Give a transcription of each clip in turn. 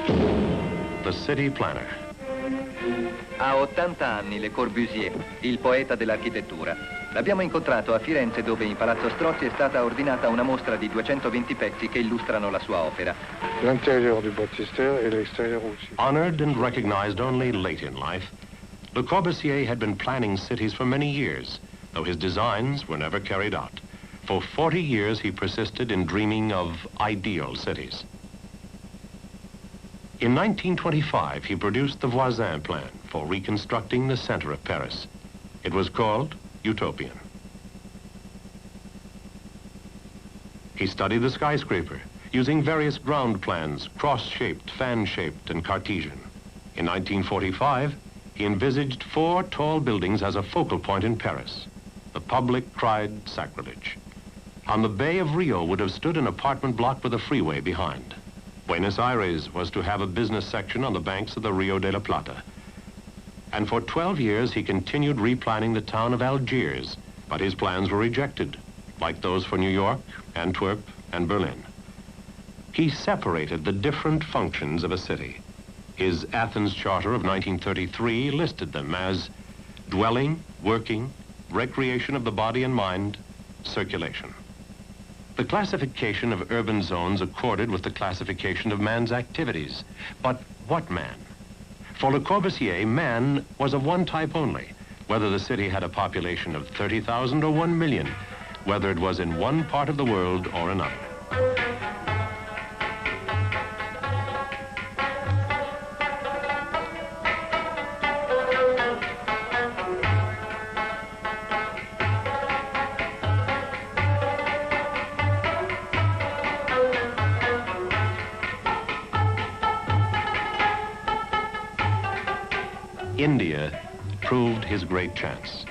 The city planner. Ha 80 anni Le Corbusier, il poeta dell'architettura. L'abbiamo incontrato a Firenze, dove in Palazzo Strozzi è stata ordinata una mostra di 220 pezzi che illustrano la sua opera. L'intérieur du baptistère et l'extérieur aussi. Honored and recognized only late in life, Le Corbusier had been planning cities for many years, though his designs were never carried out. For 40 years, he persisted in dreaming of ideal cities. In 1925, he produced the Voisin plan for reconstructing the center of Paris. It was called Utopian. He studied the skyscraper, using various ground plans, cross-shaped, fan-shaped, and Cartesian. In 1945, he envisaged 4 tall buildings as a focal point in Paris. The public cried sacrilege. On the Bay of Rio would have stood an apartment block with a freeway behind. Buenos Aires was to have a business section on the banks of the Rio de la Plata. And for 12 years, he continued replanning the town of Algiers, but his plans were rejected, like those for New York, Antwerp, and Berlin. He separated the different functions of a city. His Athens Charter of 1933 listed them as dwelling, working, recreation of the body and mind, circulation. The classification of urban zones accorded with the classification of man's activities. But what man? For Le Corbusier, man was of one type only, whether the city had a population of 30,000 or 1 million, whether it was in one part of the world or another. India proved his great chance.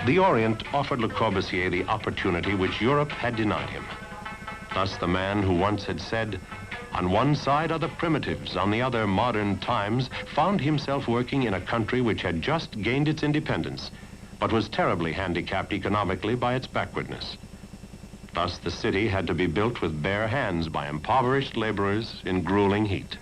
The Orient offered Le Corbusier the opportunity which Europe had denied him. Thus the man who once had said, "On one side are the primitives, on the other modern times," found himself working in a country which had just gained its independence, but was terribly handicapped economically by its backwardness. Thus the city had to be built with bare hands by impoverished laborers in grueling heat.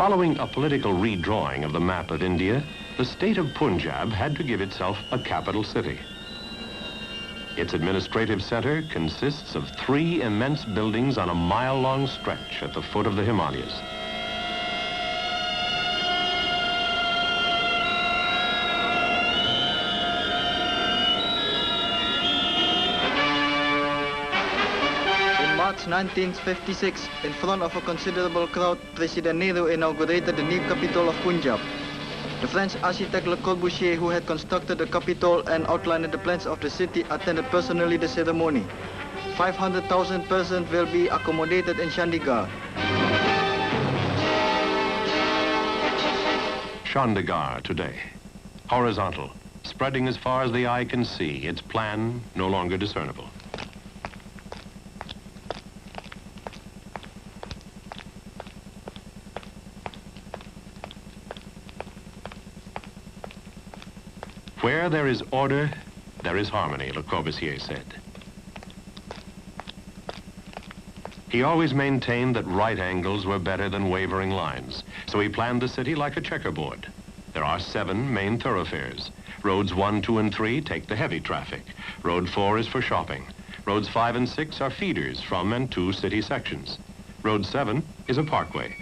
Following a political redrawing of the map of India, the state of Punjab had to give itself a capital city. Its administrative center consists of 3 immense buildings on a mile-long stretch at the foot of the Himalayas. In March 1956, in front of a considerable crowd, President Nehru inaugurated the new capital of Punjab. The French architect Le Corbusier, who had constructed the capital and outlined the plans of the city, attended personally the ceremony. 500,000 persons will be accommodated in Chandigarh. Chandigarh today, horizontal, spreading as far as the eye can see, its plan no longer discernible. Where there is order, there is harmony, Le Corbusier said. He always maintained that right angles were better than wavering lines, so he planned the city like a checkerboard. There are 7 main thoroughfares. Roads 1, 2, and 3 take the heavy traffic. Road 4 is for shopping. Roads 5 and 6 are feeders from and to city sections. Road 7 is a parkway.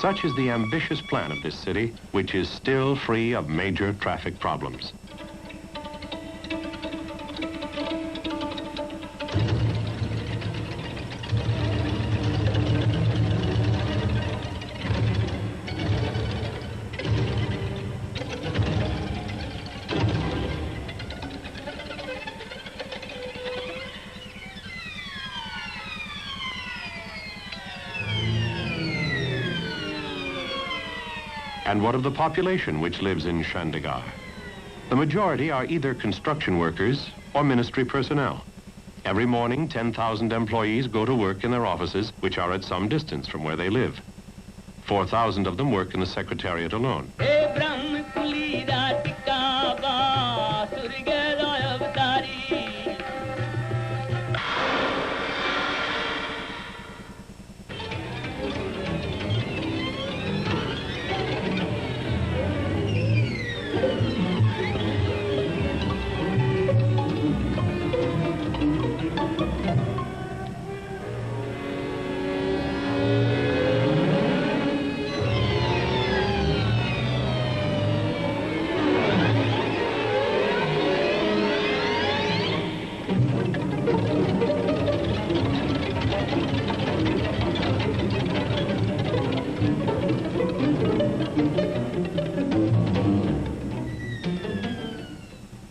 Such is the ambitious plan of this city, which is still free of major traffic problems. And what of the population which lives in Chandigarh? The majority are either construction workers or ministry personnel. Every morning, 10,000 employees go to work in their offices, which are at some distance from where they live. 4,000 of them work in the secretariat alone.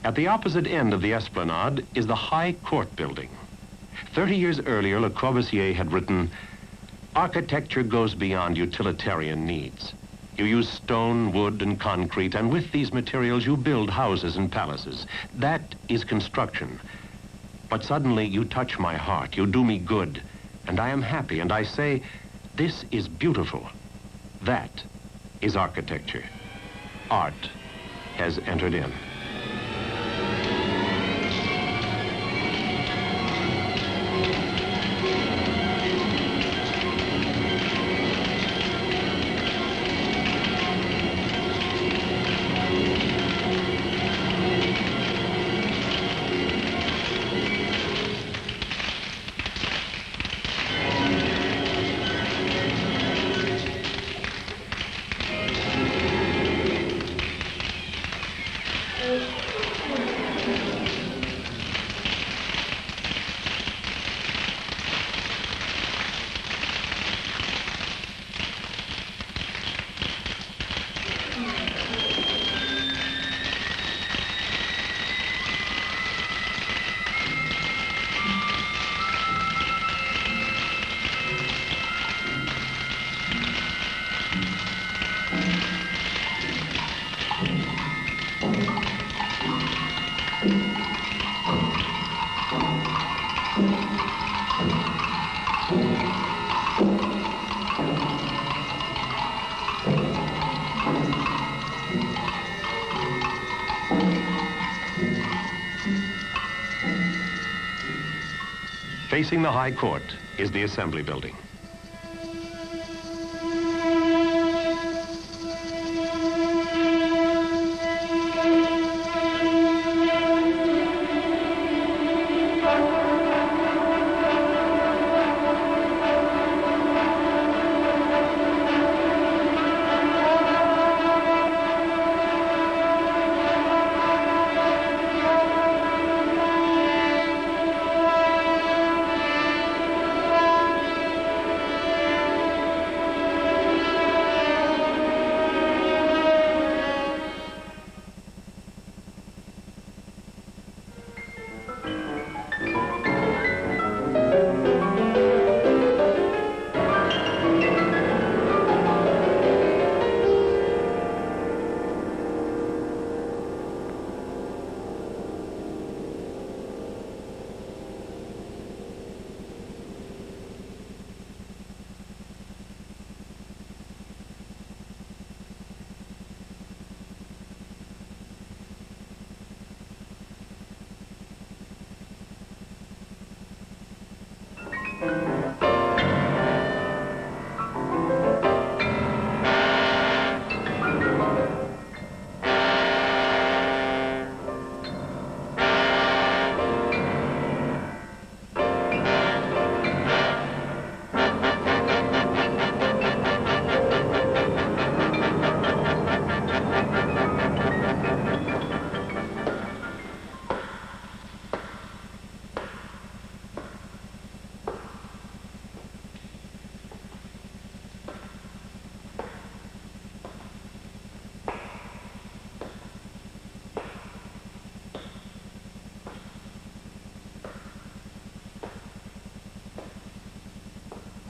At the opposite end of the esplanade is the High Court building. 30 years earlier, Le Corbusier had written, "Architecture goes beyond utilitarian needs. You use stone, wood, and concrete, and with these materials you build houses and palaces. That is construction. But suddenly you touch my heart, you do me good, and I am happy, and I say, this is beautiful. That is architecture. Art has entered in." Facing the High Court is the Assembly Building.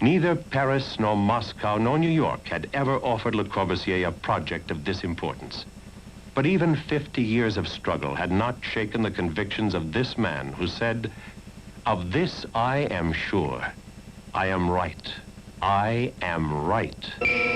Neither Paris nor Moscow nor New York had ever offered Le Corbusier a project of this importance. But even 50 years of struggle had not shaken the convictions of this man who said, "Of this I am sure. I am right. I am right."